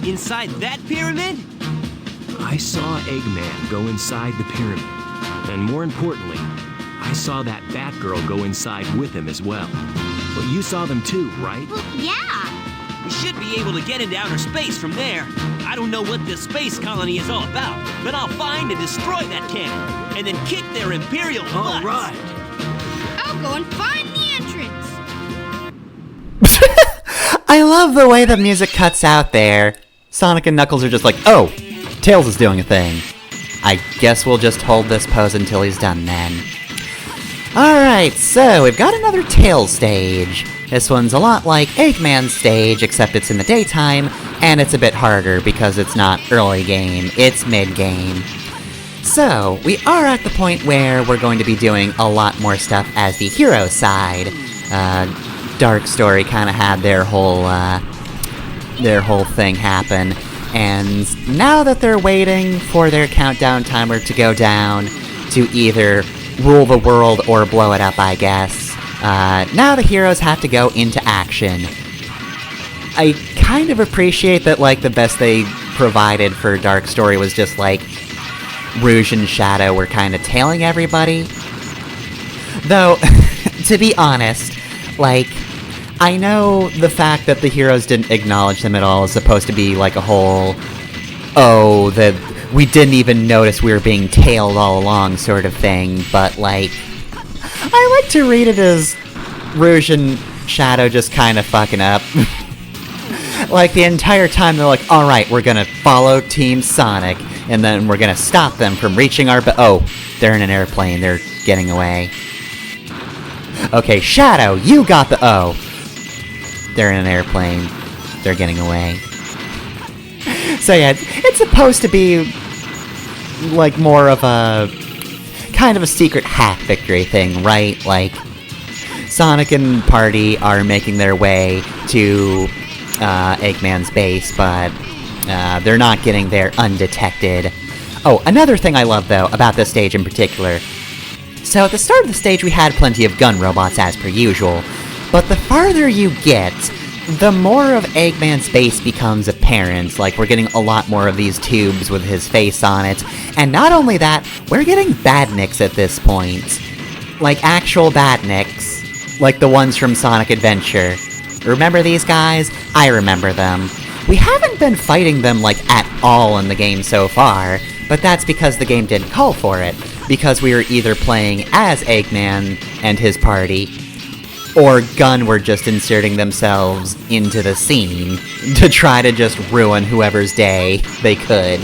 Inside that pyramid? I saw Eggman go inside the pyramid. And more importantly, I saw that Batgirl go inside with him as well. But you saw them too, right? Well, yeah. We should be able to get into outer space from there. I don't know what this space colony is all about, but I'll find and destroy that cannon, and then kick their Imperial butts. All right. I'll go and find the entrance. I love the way the music cuts out there. Sonic and Knuckles are just like, oh, Tails is doing a thing. I guess we'll just hold this pose until he's done then. Alright, so we've got another Tails stage. This one's a lot like Eggman's stage, except it's in the daytime, and it's a bit harder because it's not early game, it's mid-game. So, we are at the point where we're going to be doing a lot more stuff as the hero side. Dark Story kind of had their whole thing happen, and now that they're waiting for their countdown timer to go down to either rule the world or blow it up, I guess, now the heroes have to go into action. I kind of appreciate that, like, the best they provided for Dark Story was just, like, Rouge and Shadow were kind of tailing everybody. Though, to be honest, like, I know the fact that the heroes didn't acknowledge them at all is supposed to be like a whole, oh, that we didn't even notice we were being tailed all along sort of thing, but, like, I like to read it as Rouge and Shadow just kind of fucking up. Like, the entire time they're like, alright, we're gonna follow Team Sonic, and then we're gonna stop them from reaching our oh, they're in an airplane, they're getting away. Okay, Shadow, you got the oh. They're in an airplane, they're getting away. So yeah, it's supposed to be like more of a kind of a secret hack victory thing, right? Like, Sonic and Party are making their way to Eggman's base, but they're not getting there undetected. Oh, another thing I love, though, about this stage in particular. So at the start of the stage, we had plenty of gun robots, as per usual. But the farther you get, the more of Eggman's base becomes apparent. Like, we're getting a lot more of these tubes with his face on it. And not only that, we're getting badniks at this point. Like, actual badniks. Like the ones from Sonic Adventure. Remember these guys? I remember them. We haven't been fighting them, like, at all in the game so far, but that's because the game didn't call for it. Because we were either playing as Eggman and his party, or Gun were just inserting themselves into the scene to try to just ruin whoever's day they could.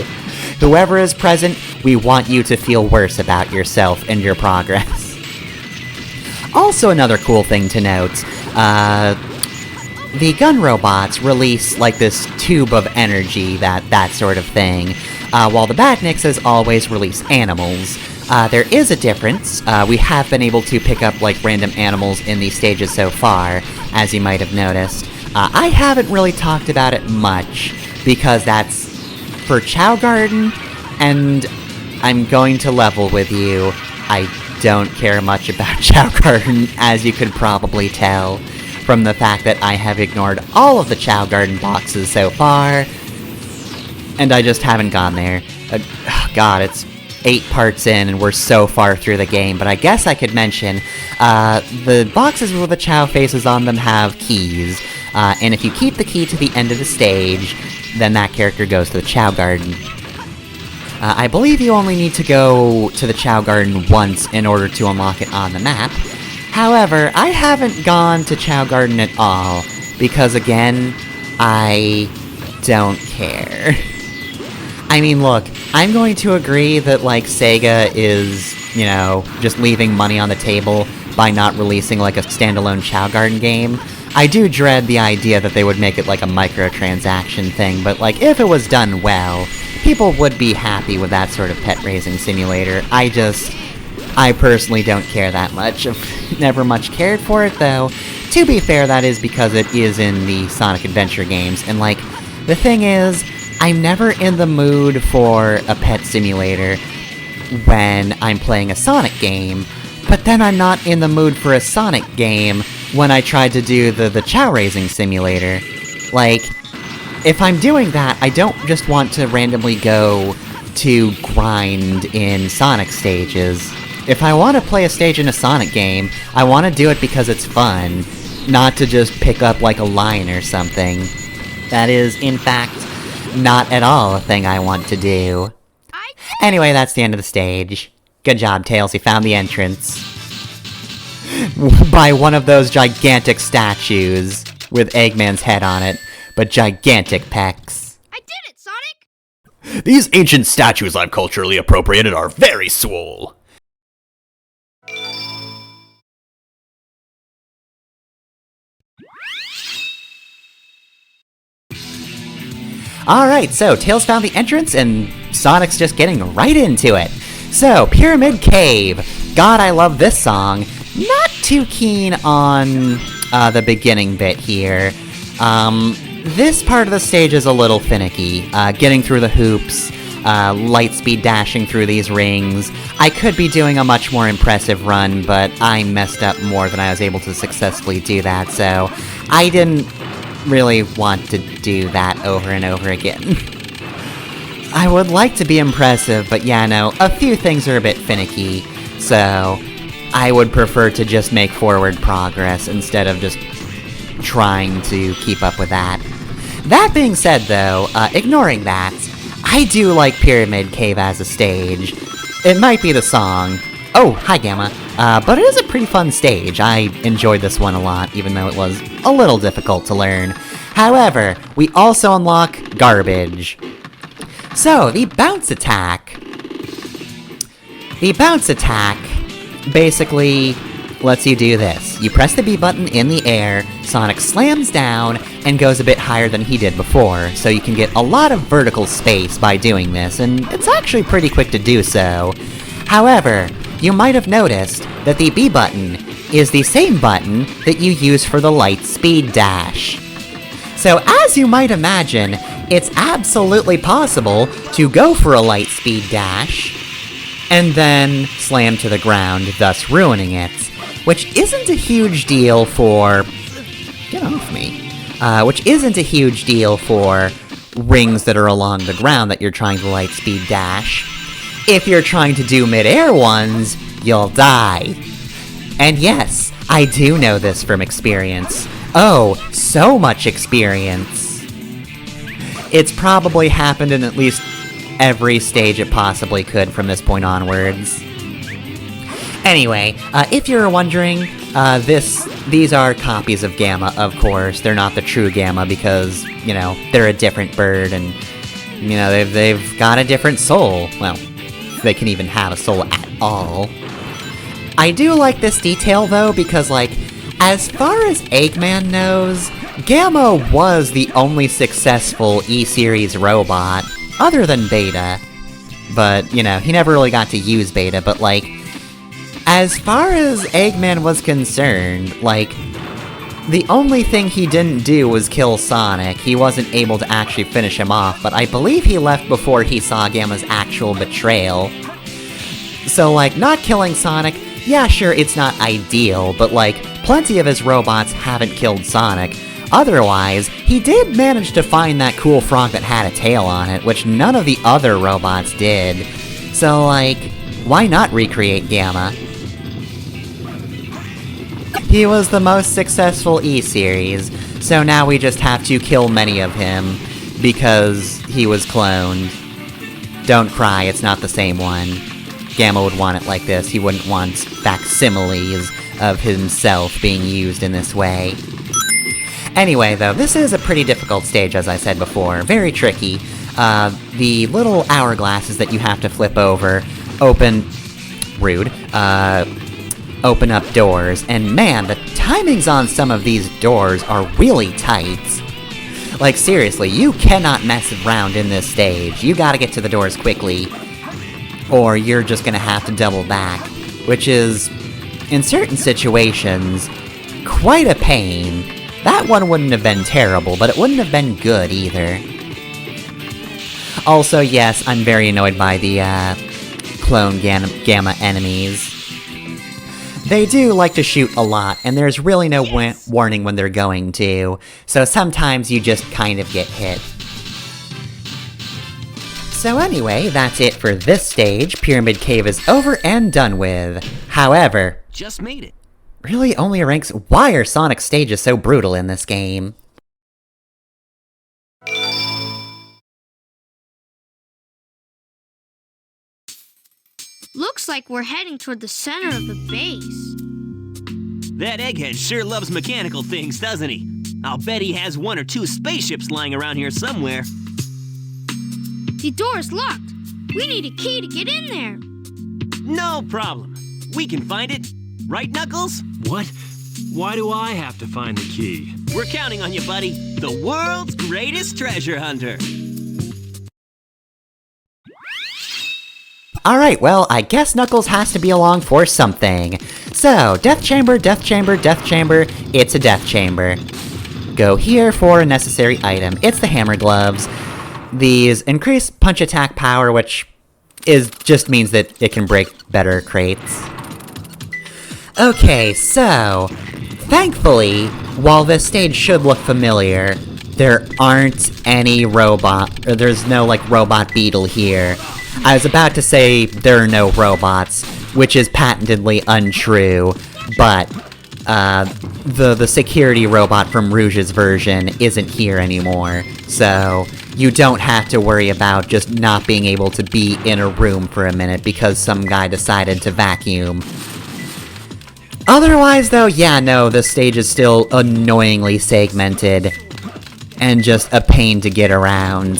Whoever is present, we want you to feel worse about yourself and your progress. Also, another cool thing to note, the gun robots release, like, this tube of energy, that sort of thing, while the Batniks, as always, release animals. There is a difference. We have been able to pick up, like, random animals in these stages so far, as you might have noticed. I haven't really talked about it much, because that's for Chow Garden, and I'm going to level with you. I don't care much about Chow Garden, as you could probably tell from the fact that I have ignored all of the Chow Garden boxes so far, and I just haven't gone there. God, it's 8 parts in, and we're so far through the game, but I guess I could mention, the boxes with the Chow faces on them have keys, and if you keep the key to the end of the stage, then that character goes to the Chow Garden. I believe you only need to go to the Chow Garden once in order to unlock it on the map. However, I haven't gone to Chow Garden at all, because again, I don't care. I mean, look, I'm going to agree that, like, Sega is, you know, just leaving money on the table by not releasing, like, a standalone Chow Garden game. I do dread the idea that they would make it, like, a microtransaction thing, but, like, if it was done well, people would be happy with that sort of pet-raising simulator. I personally don't care that much. I've never much cared for it, though. To be fair, that is because it is in the Sonic Adventure games, and, like, the thing is, I'm never in the mood for a pet simulator when I'm playing a Sonic game, but then I'm not in the mood for a Sonic game when I tried to do the Chow Raising simulator. Like, if I'm doing that, I don't just want to randomly go to grind in Sonic stages. If I want to play a stage in a Sonic game, I want to do it because it's fun, not to just pick up like a line or something. That is, in fact, not at all a thing I want to do. Anyway, that's the end of the stage. Good job, Tails, you found the entrance. By one of those gigantic statues, with Eggman's head on it, but gigantic pecs. I did it, Sonic! These ancient statues I've culturally appropriated are very swole. Alright, so Tails found the entrance, and Sonic's just getting right into it. So, Pyramid Cave. God, I love this song. Not too keen on the beginning bit here. This part of the stage is a little finicky. Getting through the hoops, light speed dashing through these rings. I could be doing a much more impressive run, but I messed up more than I was able to successfully do that, so I didn't really want to do that over and over again. I would like to be impressive, but yeah, no, a few things are a bit finicky, so I would prefer to just make forward progress instead of just trying to keep up with that. That being said, though, ignoring that, I do like Pyramid Cave as a stage. It might be the song. Oh, hi Gamma. But it is a pretty fun stage. I enjoyed this one a lot, even though it was a little difficult to learn. However, we also unlock Garbage. So, the bounce attack. The bounce attack basically lets you do this. You press the B button in the air, Sonic slams down, and goes a bit higher than he did before, so you can get a lot of vertical space by doing this, and it's actually pretty quick to do so. However, you might have noticed that the B button is the same button that you use for the light speed dash. So as you might imagine, it's absolutely possible to go for a light speed dash, and then slam to the ground, thus ruining it. Which isn't a huge deal for... Get off me. Which isn't a huge deal for rings that are along the ground that you're trying to light speed dash. If you're trying to do mid-air ones, you'll die. And yes, I do know this from experience. Oh, so much experience. It's probably happened in at least every stage it possibly could from this point onwards. Anyway, if you're wondering, these are copies of Gamma, of course. They're not the true Gamma because, you know, they're a different bird and, you know, they've got a different soul. Well, they can even have a soul at all. I do like this detail, though, because, like, as far as Eggman knows, Gamma was the only successful E-Series robot, other than Beta. But, you know, he never really got to use Beta, but, like, as far as Eggman was concerned, like, the only thing he didn't do was kill Sonic. He wasn't able to actually finish him off, but I believe he left before he saw Gamma's actual betrayal. So, like, not killing Sonic, yeah, sure, it's not ideal, but, like, plenty of his robots haven't killed Sonic. Otherwise, he did manage to find that cool frog that had a tail on it, which none of the other robots did. So, like, why not recreate Gamma? He was the most successful E-Series, so now we just have to kill many of him, because he was cloned. Don't cry, it's not the same one. Gamma would want it like this, he wouldn't want facsimiles of himself being used in this way. Anyway, though, this is a pretty difficult stage, as I said before, very tricky. The little hourglasses that you have to flip over open up doors, and man, the timings on some of these doors are really tight. Like, seriously, you cannot mess around in this stage. You gotta get to the doors quickly, or you're just gonna have to double back, which is, in certain situations, quite a pain. That one wouldn't have been terrible, but it wouldn't have been good either. Also, yes, I'm very annoyed by the, clone Gamma enemies. They do like to shoot a lot, and there's really no warning when they're going to, so sometimes you just kind of get hit. So anyway, that's it for this stage. Pyramid Cave is over and done with. However, Just made it. really only ranks. Why are Sonic stages so brutal in this game? Looks like we're heading toward the center of the base. That egghead sure loves mechanical things, doesn't he? I'll bet he has 1 or 2 spaceships lying around here somewhere. The door is locked. We need a key to get in there. No problem. We can find it. Right, Knuckles? What? Why do I have to find the key? We're counting on you, buddy. The world's greatest treasure hunter. Alright, well, I guess Knuckles has to be along for something. So, death chamber, death chamber, death chamber, it's a death chamber. Go here for a necessary item. It's the hammer gloves. These increase punch attack power, which just means that it can break better crates. Okay, so, thankfully, while this stage should look familiar, there aren't any there's no, robot beetle here. I was about to say there are no robots, which is patently untrue, but, the security robot from Rouge's version isn't here anymore, so you don't have to worry about just not being able to be in a room for a minute because some guy decided to vacuum. Otherwise, though, yeah, no, the stage is still annoyingly segmented, and just a pain to get around.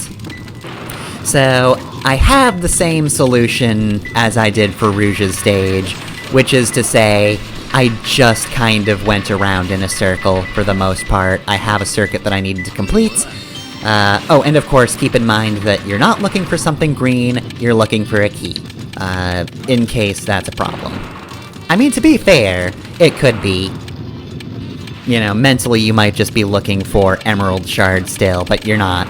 So, I have the same solution as I did for Rouge's stage, which is to say, I just kind of went around in a circle for the most part. I have a circuit that I needed to complete. Oh, and of course, keep in mind that you're not looking for something green, you're looking for a key. In case that's a problem. I mean, to be fair, it could be. You know, mentally you might just be looking for emerald shards still, but you're not.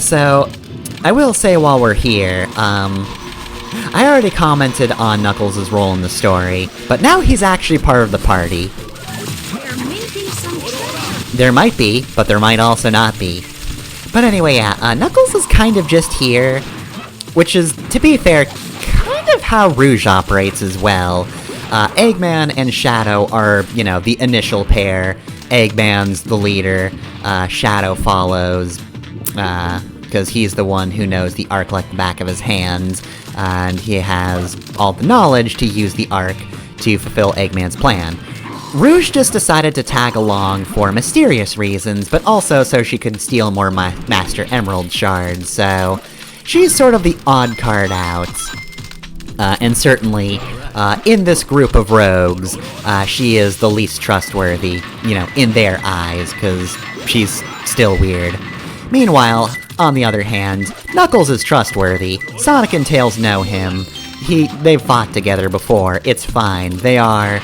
So, I will say while we're here, I already commented on Knuckles' role in the story, but now he's actually part of the party. There may be some treasure. There might be, but there might also not be. But anyway, yeah, Knuckles is kind of just here, which is, to be fair, kind of how Rouge operates as well. Eggman and Shadow are, you know, the initial pair. Eggman's the leader, Shadow follows, because he's the one who knows the Arc like the back of his hands, and he has all the knowledge to use the Arc to fulfill Eggman's plan. Rouge just decided to tag along for mysterious reasons, but also so she could steal more Master Emerald shards, so she's sort of the odd card out. And certainly, in this group of rogues, she is the least trustworthy, you know, in their eyes, because she's still weird. Meanwhile, on the other hand, Knuckles is trustworthy. Sonic and Tails know him. They've fought together before, it's fine. They are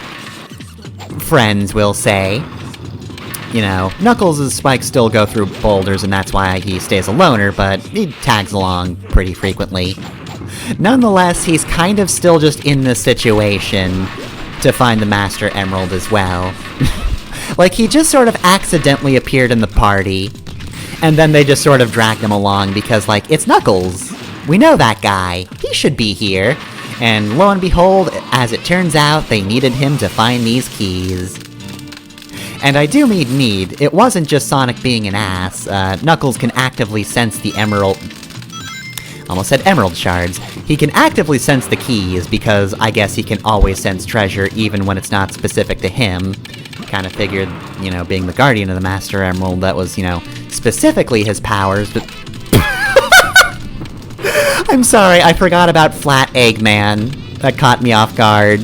friends, we'll say. You know, Knuckles and Spike still go through boulders, and that's why he stays a loner, but he tags along pretty frequently. Nonetheless, he's kind of still just in this situation to find the Master Emerald as well. Like, he just sort of accidentally appeared in the party, and then they just sort of dragged him along because, like, it's Knuckles. We know that guy. He should be here. And lo and behold, as it turns out, they needed him to find these keys. And I do mean need. It wasn't just Sonic being an ass. Knuckles can actively sense the emerald... Almost said emerald shards. He can actively sense the keys, because I guess he can always sense treasure even when it's not specific to him. Kind of figured, you know, being the guardian of the Master Emerald, that was, you know, specifically his powers, but... I'm sorry, I forgot about Flat Eggman. That caught me off guard.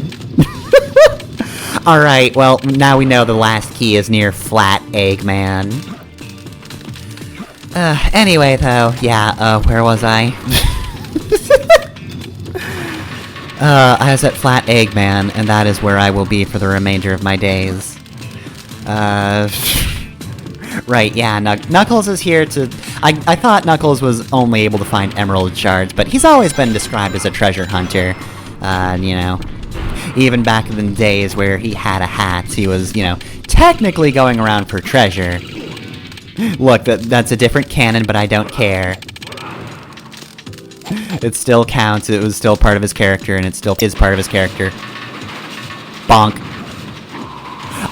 Alright, well, now we know the last key is near Flat Eggman. Anyway, though, yeah, where was I? I was at Flat Eggman, and that is where I will be for the remainder of my days. Right, yeah, Knuckles is here to... I thought Knuckles was only able to find emerald shards, but he's always been described as a treasure hunter. You know, even back in the days where he had a hat, he was, you know, technically going around for treasure. Look, that's a different canon, but I don't care. It still counts, it was still part of his character, and it still is part of his character. Bonk.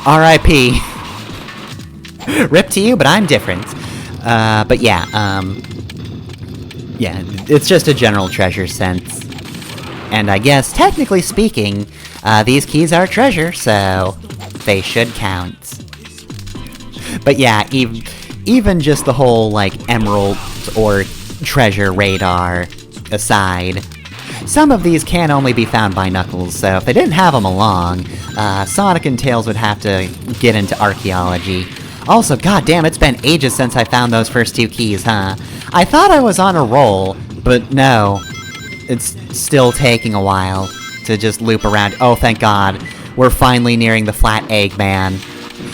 R.I.P. Rip to you, but I'm different. But yeah, yeah, it's just a general treasure sense. And I guess, technically speaking, these keys are treasure, so they should count. But yeah, even just the whole, like, emerald or treasure radar aside, some of these can only be found by Knuckles, so if they didn't have them along, Sonic and Tails would have to get into archaeology. Also, goddamn, it's been ages since I found those first 2 keys, huh? I thought I was on a roll, but no. It's still taking a while to just loop around. Oh, thank God. We're finally nearing the flat Eggman.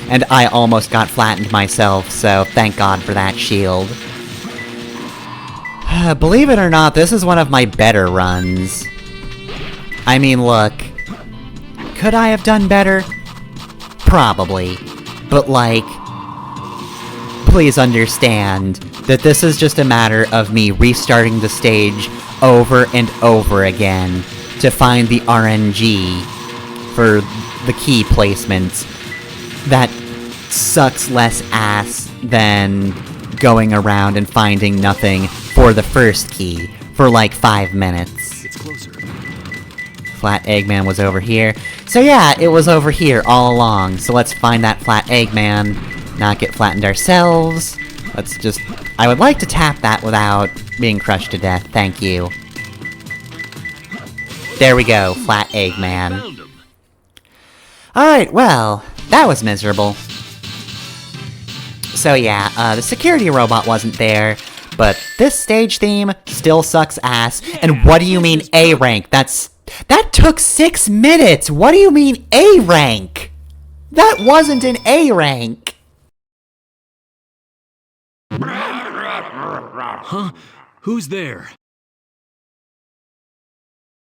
And I almost got flattened myself, so thank God for that shield. Believe it or not, this is one of my better runs. I mean, look. Could I have done better? Probably. But, like, please understand that this is just a matter of me restarting the stage over and over again to find the RNG for the key placements. That sucks less ass than going around and finding nothing for the first key for like 5 minutes. It's closer. Flat Eggman was over here. So yeah, it was over here all along. So let's find that flat Eggman, not get flattened ourselves. Let's just... I would like to tap that without being crushed to death, thank you. There we go, flat Eggman. Found him. Alright, well, that was miserable. So yeah, the security robot wasn't there, but this stage theme still sucks ass. And what do you mean A rank? That took 6 minutes! What do you mean A rank? That wasn't an A rank! Huh? Who's there?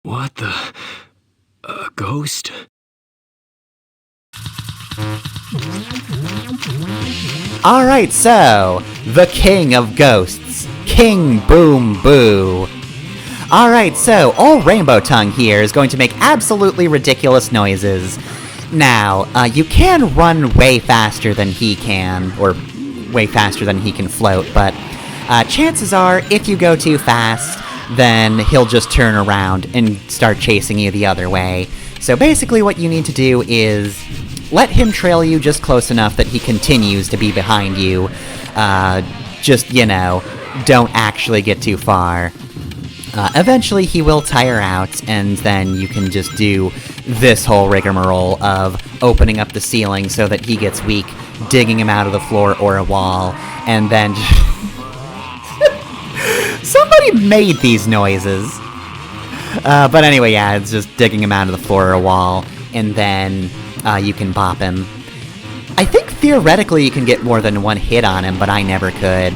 What the... A ghost? Alright, so, the king of ghosts, King Boom Boo. Alright, so, old Rainbow Tongue here is going to make absolutely ridiculous noises. Now, you can run way faster than he can, or way faster than he can float, but chances are, if you go too fast, then he'll just turn around and start chasing you the other way. So basically what you need to do is let him trail you just close enough that he continues to be behind you. Just, you know, don't actually get too far. Eventually he will tire out, and then you can just do this whole rigmarole of opening up the ceiling so that he gets weak, digging him out of the floor or a wall, and then... Somebody made these noises! But anyway, yeah, it's just digging him out of the floor or a wall, and then you can bop him. I think theoretically you can get more than one hit on him, but I never could.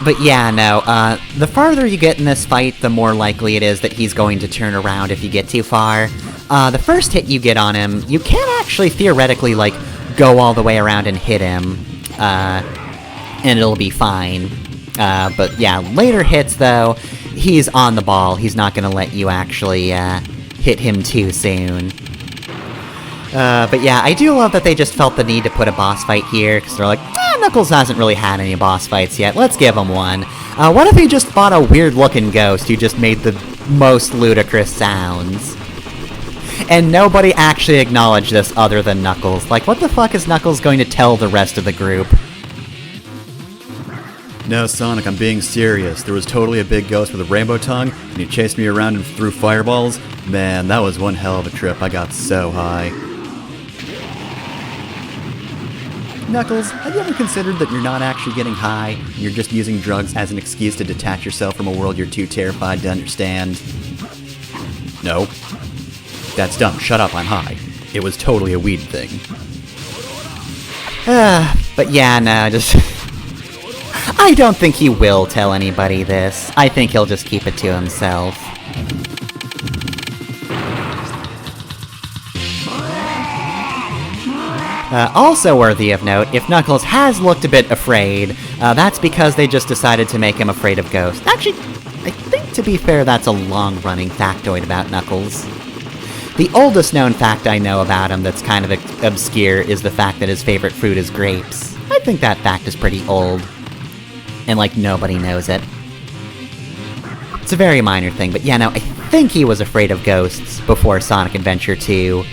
But yeah, no, the farther you get in this fight, the more likely it is that he's going to turn around if you get too far. The first hit you get on him, you can actually theoretically, like, go all the way around and hit him, and it'll be fine. But yeah, later hits, though, he's on the ball. He's not gonna let you actually, hit him too soon. But yeah, I do love that they just felt the need to put a boss fight here, because they're like, Knuckles hasn't really had any boss fights yet, let's give him one. What if he just fought a weird-looking ghost who just made the most ludicrous sounds? And nobody actually acknowledged this other than Knuckles. Like, what the fuck is Knuckles going to tell the rest of the group? No, Sonic, I'm being serious. There was totally a big ghost with a rainbow tongue, and he chased me around and threw fireballs. Man, that was one hell of a trip. I got so high. Knuckles, have you ever considered that you're not actually getting high, and you're just using drugs as an excuse to detach yourself from a world you're too terrified to understand? No. That's dumb. Shut up, I'm high. It was totally a weed thing. But yeah, no, just... I don't think he will tell anybody this. I think he'll just keep it to himself. Also worthy of note, if Knuckles has looked a bit afraid, that's because they just decided to make him afraid of ghosts. Actually, I think to be fair, that's a long-running factoid about Knuckles. The oldest known fact I know about him that's kind of obscure is the fact that his favorite fruit is grapes. I think that fact is pretty old. And, like, nobody knows it. It's a very minor thing, but yeah, no, I think he was afraid of ghosts before Sonic Adventure 2.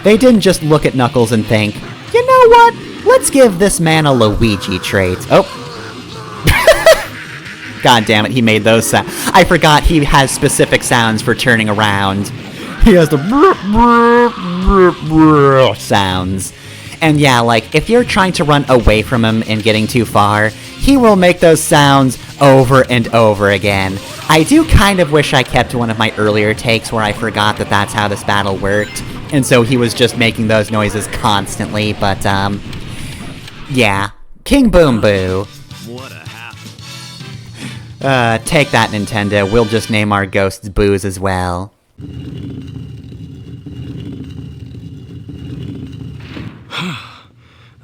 They didn't just look at Knuckles and think, you know what? Let's give this man a Luigi trait. Oh. God damn it, he made those sounds. I forgot he has specific sounds for turning around. He has the sounds. And yeah, like, if you're trying to run away from him and getting too far, he will make those sounds over and over again. I do kind of wish I kept one of my earlier takes where I forgot that that's how this battle worked. And so he was just making those noises constantly, but, yeah. King Boom Boo. What a hassle. Take that, Nintendo. We'll just name our ghosts Boos as well.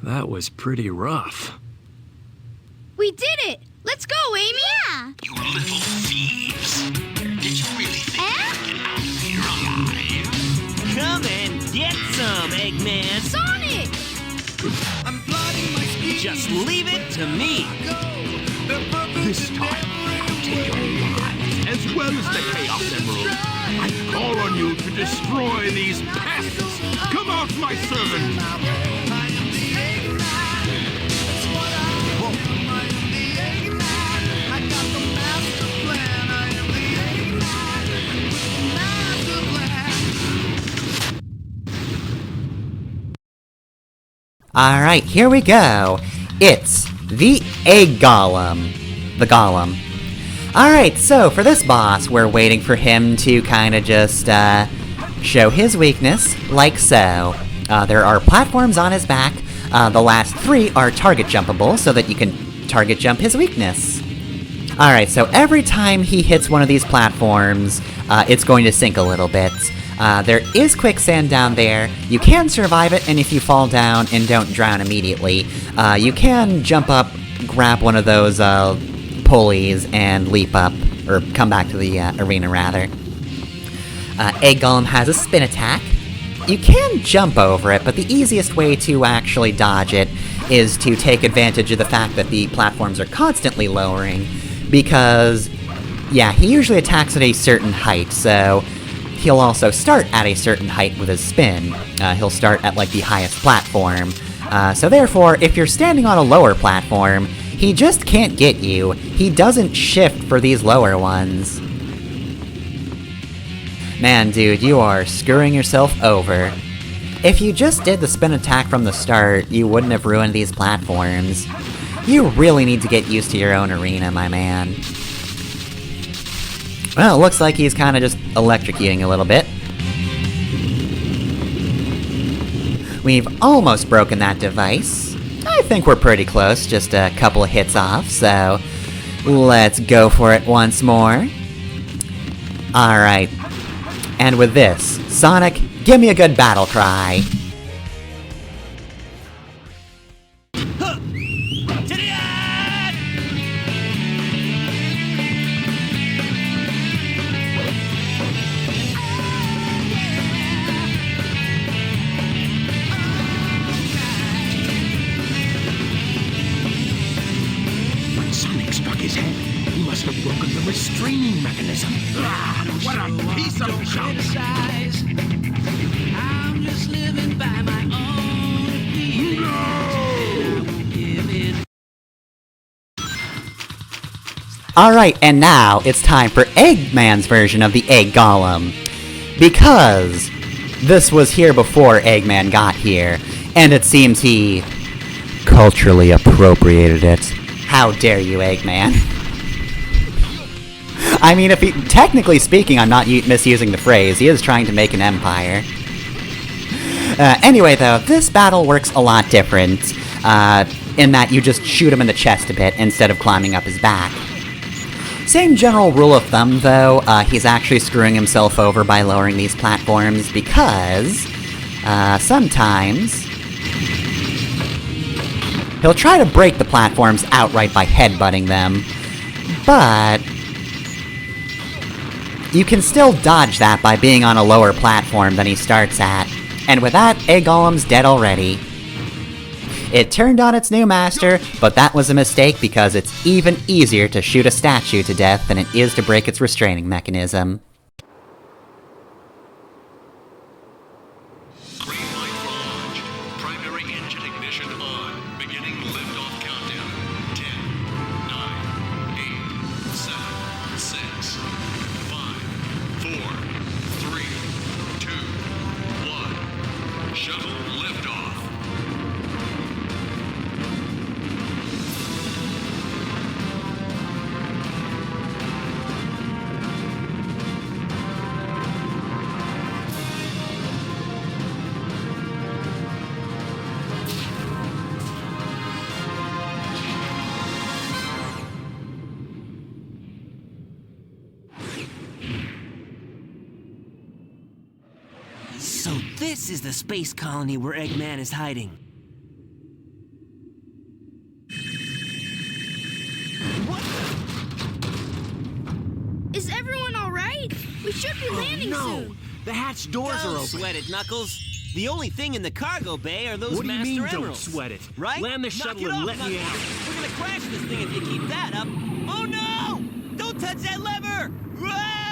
That was pretty rough. We did it! Let's go, Amy! Yeah! You little thieves! Did you really think you'd get out of here alive? Come and get some, Eggman. Sonic! I'm plotting my scheme. Just leave it to me. This time, I'll take your life, as well as the Chaos Emerald. I call on you to destroy these pests. Come out, my servant! Alright, here we go. It's the Egg Golem. The Golem. Alright, so for this boss, we're waiting for him to kinda just, show his weakness, like so. There are platforms on his back. The last 3 are target jumpable, so that you can target jump his weakness. Alright, so every time he hits one of these platforms, it's going to sink a little bit. There is quicksand down there. You can survive it, and if you fall down and don't drown immediately, you can jump up, grab one of those, pulleys, and leap up, or come back to the, arena, rather. Egg Golem has a spin attack. You can jump over it, but the easiest way to actually dodge it is to take advantage of the fact that the platforms are constantly lowering, because, yeah, he usually attacks at a certain height, so he'll also start at a certain height with his spin. He'll start at, like, the highest platform. So therefore, if you're standing on a lower platform, he just can't get you. He doesn't shift for these lower ones. Man, dude, you are screwing yourself over. If you just did the spin attack from the start, you wouldn't have ruined these platforms. You really need to get used to your own arena, my man. Well, it looks like he's kinda just electrocuting a little bit. We've almost broken that device. I think we're pretty close, just a couple of hits off, so let's go for it once more. Alright. And with this, Sonic, give me a good battle cry. Teriaaaaa! When Sonic struck his head, he must have broken the restraining mechanism. Ah, what a piece of junk! I'm just living by my own opinion. No! Alright, and now it's time for Eggman's version of the Egg Golem. Because this was here before Eggman got here, and it seems he culturally appropriated it. How dare you, Eggman? I mean, if he, technically speaking, I'm not misusing the phrase, he is trying to make an empire. Anyway, though, this battle works a lot different. in that you just shoot him in the chest a bit instead of climbing up his back. Same general rule of thumb, though, he's actually screwing himself over by lowering these platforms because, sometimes he'll try to break the platforms outright by headbutting them, but you can still dodge that by being on a lower platform than he starts at, and with that, Egg Golem's dead already. It turned on its new master, but that was a mistake because it's even easier to shoot a statue to death than it is to break its restraining mechanism. Green light for launch. Primary engine ignition on. Beginning liftoff countdown. 10, 9, 8, 7, 6, 5, 4, 3, 2, 1. Shuttle liftoff. So this is the space colony where Eggman is hiding. Is everyone alright? We should be landing soon. The hatch doors are open. Don't sweat it, Knuckles. The only thing in the cargo bay are those What do you Master mean, Emeralds. don't sweat it? Right? Land the Knock shuttle it and off, let me Knuckles. out. We're gonna crash this thing if you keep that up. Oh no! Don't touch that lever! Ah!